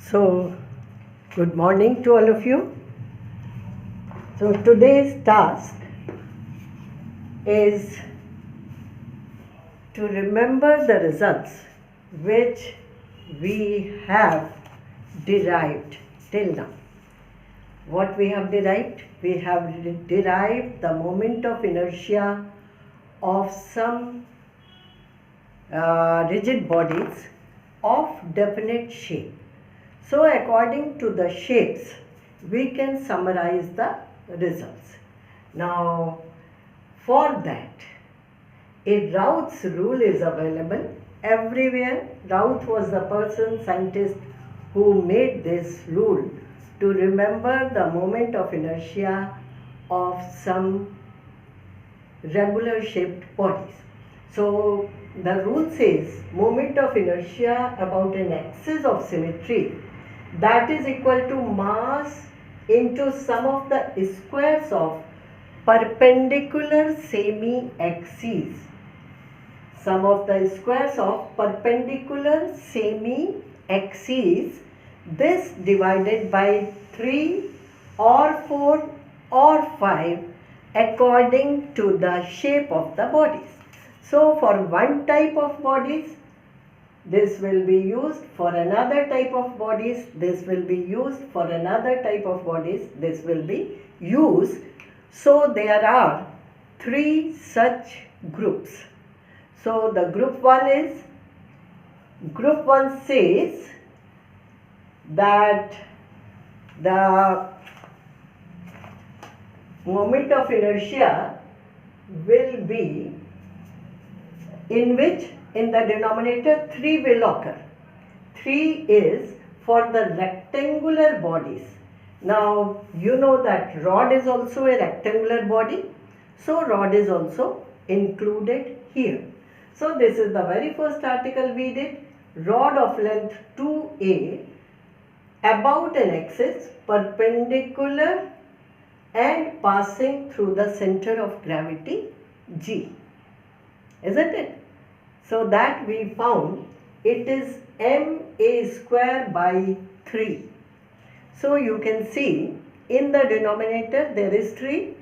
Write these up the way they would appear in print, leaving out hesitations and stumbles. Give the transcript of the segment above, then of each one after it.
So, good morning to all of you. So, today's task is to remember the results which we have derived till now. What we have derived? We have derived the moment of inertia of some rigid bodies of definite shape. So according to the shapes, we can summarize the results. Now, for that, a Raoult's rule is available everywhere. Raoult was the person, scientist, who made this rule to remember the moment of inertia of some regular shaped bodies. So the rule says moment of inertia about an axis of symmetry that is equal to mass into sum of the squares of perpendicular semi-axes. Sum of the squares of perpendicular semi-axes, this divided by 3 or 4 or 5 according to the shape of the bodies. So for one type of bodies, this will be used. For another type of bodies, this will be used. For another type of bodies, this will be used. So there are 3 such groups. So the group 1 says that the moment of inertia will be in which in the denominator 3 will occur. 3 is for the rectangular bodies. Now you know that rod is also a rectangular body. So rod is also included here. So this is the very first article we did. Rod of length 2a about an axis perpendicular and passing through the center of gravity G. Isn't it? So that we found it is ma square by 3. So you can see in the denominator there is 3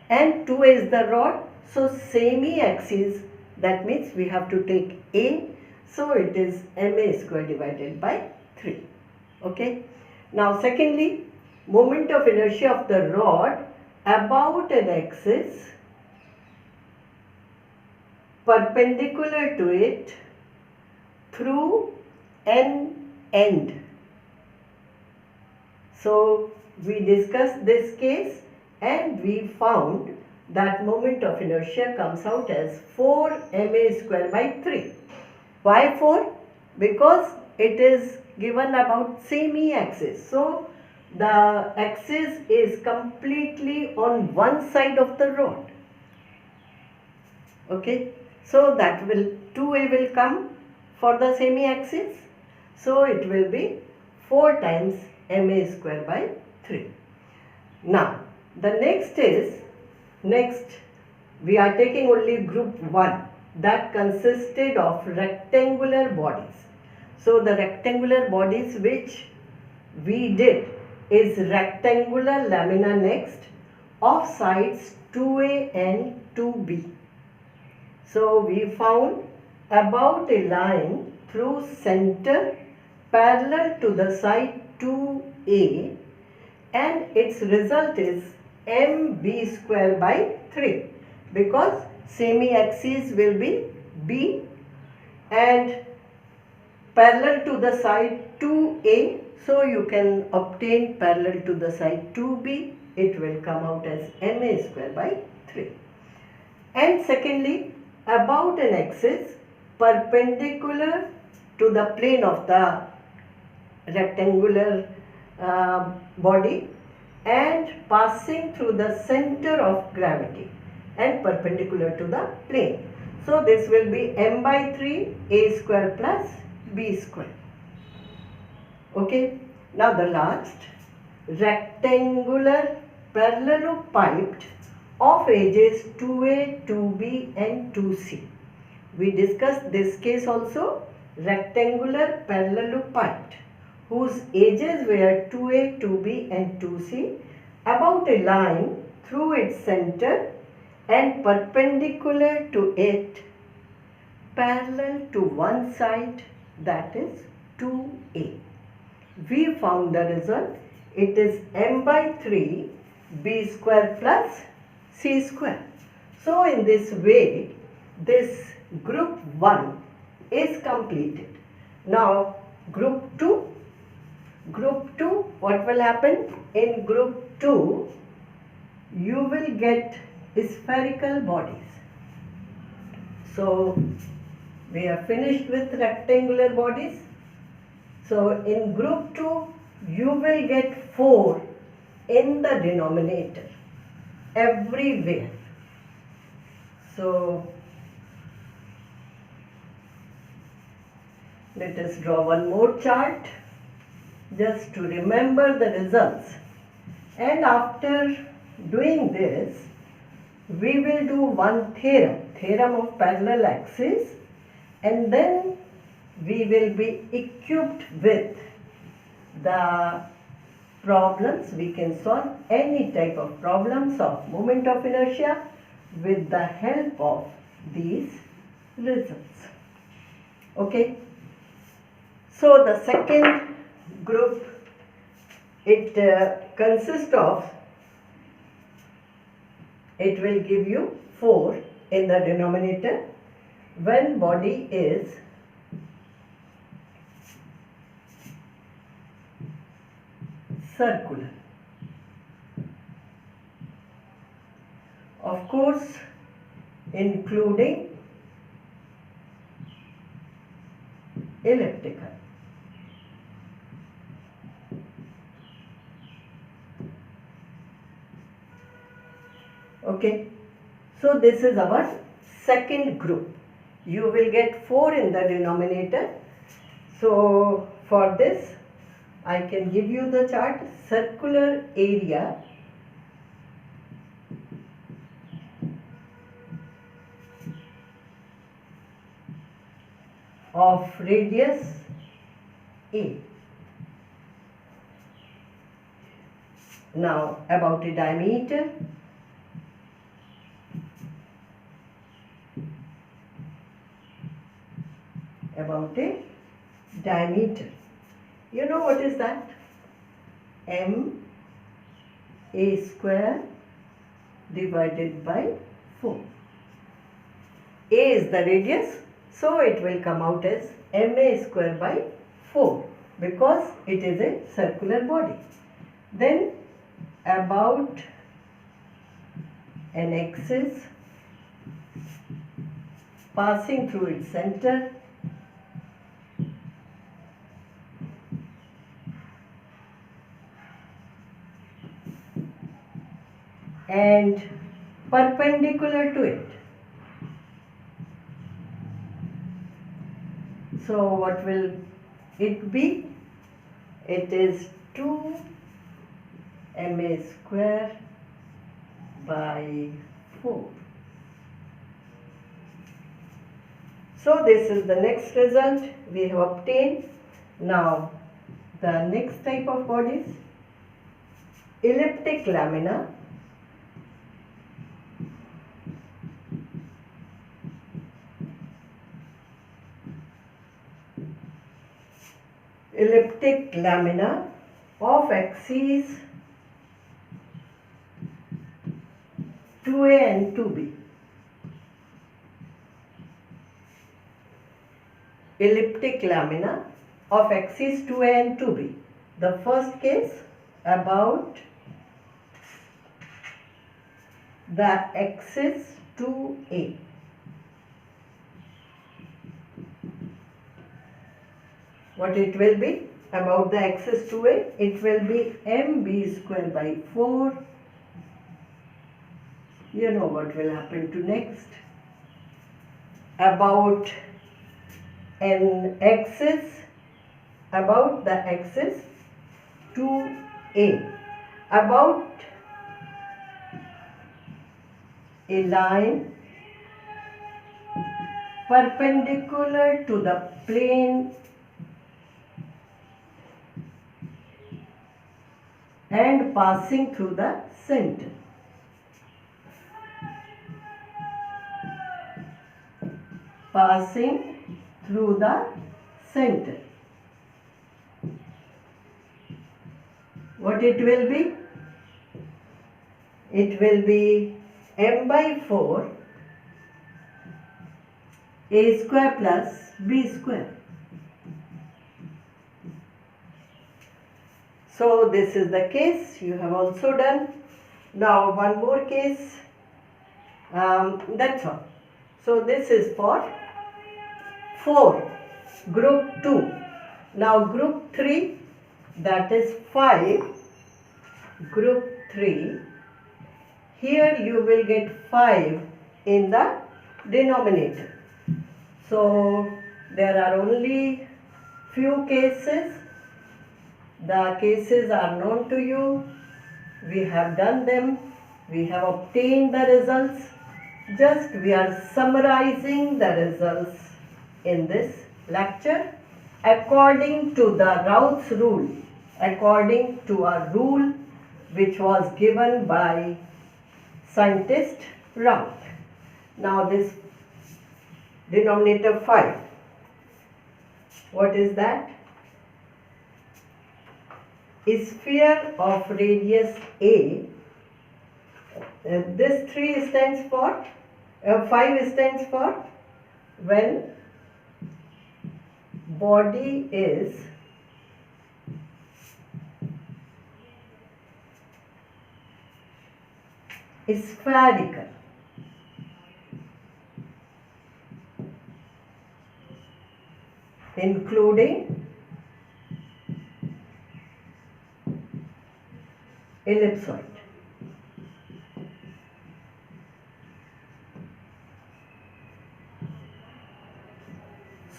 and 2 is the rod. So semi-axis, that means we have to take a. So it is ma square divided by 3. Okay. Now secondly, moment of inertia of the rod about an axis perpendicular to it through an end. So we discussed this case and we found that moment of inertia comes out as 4 ma square by 3. Why 4? Because it is given about semi-axis. So the axis is completely on one side of the rod. Okay. So that will 2a will come for the semi-axis. So it will be 4 times ma square by 3. Now the next we are taking only group 1 that consisted of rectangular bodies. So the rectangular bodies which we did is rectangular lamina next of sides 2a and 2b. So we found about a line through center parallel to the side 2a and its result is mb square by 3 because semi-axis will be b and parallel to the side 2a. So you can obtain parallel to the side 2b. It will come out as ma square by 3. And secondly, about an axis perpendicular to the plane of the rectangular body and passing through the center of gravity and perpendicular to the plane. So this will be m by 3 a square plus b square. Okay. Now the last, rectangular parallelopiped of edges 2a, 2b and 2c. We discussed this case also, rectangular parallelopiped whose edges were 2A, 2B and 2C about a line through its center and perpendicular to it, parallel to one side, that is 2A. We found the result. It is m by 3 b square plus c square. So in this way, this group 1 is completed. Now group 2. Group 2, what will happen? In group 2, you will get spherical bodies. So we are finished with rectangular bodies. So in group 2, you will get 4 in the denominator everywhere. So let us draw one more chart just to remember the results. And after doing this, we will do one theorem of parallel axis, and then we will be equipped with the problems. We can solve any type of problems of moment of inertia with the help of these results. Okay. So the second group, it consists of, it will give you 4 in the denominator when body is circular. Of course, including elliptical. Okay, so this is our second group. You will get 4 in the denominator. So for this, I can give you the chart. Circular area of radius A. Now about a diameter. About a diameter. You know what is that? M A square divided by 4. A is the radius, so it will come out as MA square by 4 because it is a circular body. Then about an axis passing through its center, and perpendicular to it. So what will it be? It is 2 MA square by 4. So this is the next result we have obtained. Now the next type of bodies, elliptic lamina. Elliptic lamina of axes 2A and 2B. Elliptic lamina of axes 2A and 2B. The first case about the axis 2A. What it will be? About the axis 2A, it will be MB square by 4. You know what will happen to next. About an axis, about the axis 2A, about a line perpendicular to the plane and passing through the center. Passing through the center. What it will be? It will be m by 4 a square plus b square. So this is the case you have also done. Now one more case. That's all. So this is for 4, group 2. Now group 3, that is 5, group 3. Here you will get 5 in the denominator. So there are only few cases. The cases are known to you. We have done them. We have obtained the results. Just we are summarizing the results in this lecture according to the Raoult's rule, according to a rule which was given by scientist Raoult. Now this denominator 5, what is that? A sphere of radius A. This 3 stands for, 5 stands for when body is spherical. Including ellipsoid.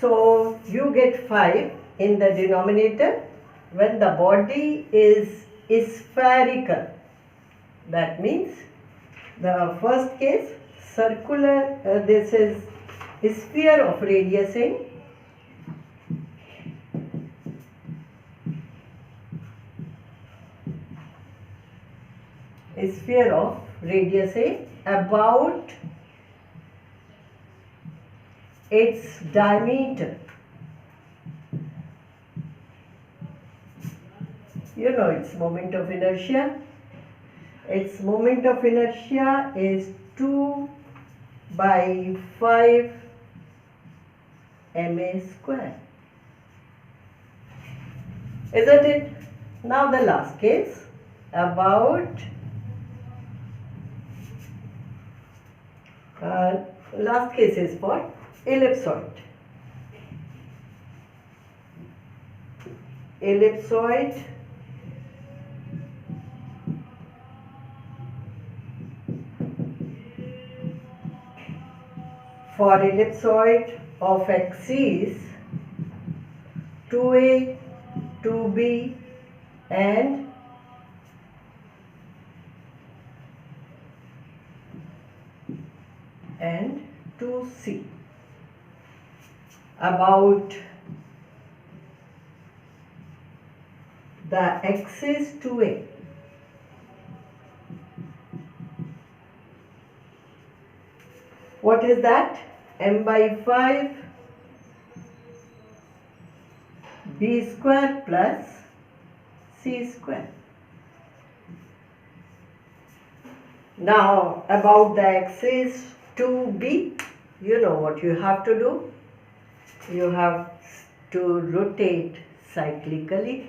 So you get 5 in the denominator when the body is spherical. That means the first case circular, this is a sphere of radius A. A sphere of radius A about its diameter. You know its moment of inertia. Its moment of inertia is 2 by 5 ma square. Isn't it? Now the last case about last case is for ellipsoid. Ellipsoid for ellipsoid of axes 2a, 2b and and 2c about the axis 2a. What is that? M by 5 b square plus c square. Now about the axis 2b, you know what you have to do. You have to rotate cyclically.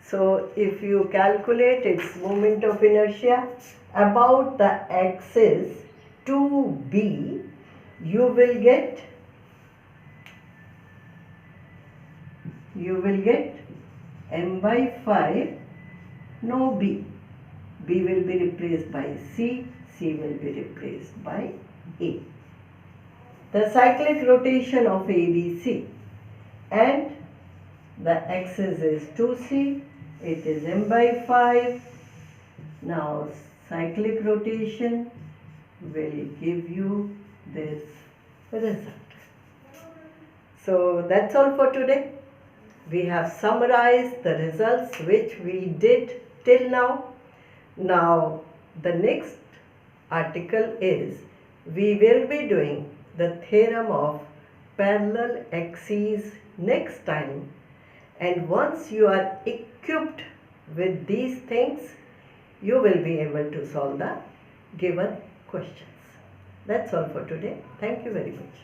So if you calculate its moment of inertia about the axis 2b, you will get m by 5, no b. B will be replaced by C, C will be replaced by A. The cyclic rotation of ABC, and the axis is 2C, it is m by 5. Now cyclic rotation will give you this result. So that's all for today. We have summarized the results which we did till now. Now the next article is we will be doing the theorem of parallel axes next time, and once you are equipped with these things, you will be able to solve the given questions. That's all for today. Thank you very much.